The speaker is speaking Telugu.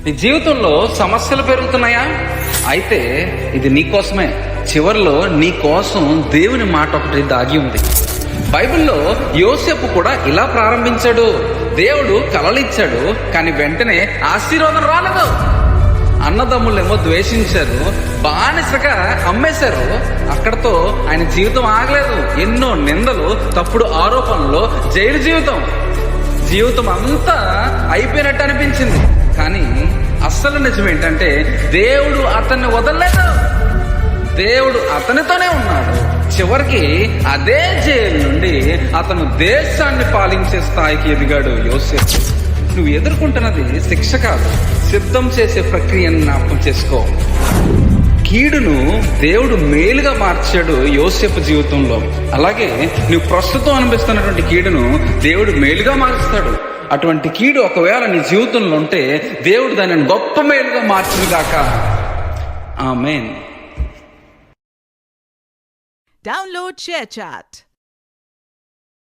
నీ జీవితంలో సమస్యలు పెరుగుతున్నాయా? అయితే ఇది నీకోసమే. చివరిలో నీ కోసం దేవుని మాట ఒకటి దాగి ఉంది. బైబిల్లో యోసేపు కూడా ఇలా ప్రారంభించాడు. దేవుడు కలలిచ్చాడు, కానీ వెంటనే ఆశీర్వాదం రాలేదు. అన్నదమ్ములేమో ద్వేషించారు, బానిసగా అమ్మేశారు. అక్కడతో ఆయన జీవితం ఆగలేదు. ఎన్నో నిందలు, తప్పుడు ఆరోపణలు, జైలు జీవితం అంతా అయిపోయినట్టు అనిపించింది. కానీ అస్సలు నిజం ఏంటంటే దేవుడు అతన్ని వదలలేదు. దేవుడు అతనితోనే ఉన్నాడు. చివరికి అదే జైలు నుండి అతను దేశాన్ని పాలించే స్థాయికి ఎదిగాడు యోసేపు. నువ్వు ఎదుర్కొంటున్నది శిక్ష కాదు, సిద్ధం చేసే ప్రక్రియను జ్ఞాపకం చేసుకో. కీడును దేవుడు మేలుగా మార్చాడు యోసేపు జీవితంలో. అలాగే నువ్వు ప్రస్తుతం అనిపిస్తున్నటువంటి కీడును దేవుడు మేలుగా మారుస్తాడు. అటువంటి కీడు ఒకవేళ నీ జీవితంలో ఉంటే దేవుడు దానిని గొప్ప మేలుగా మార్చుగాక. ఆమేన్. Download ShareChat.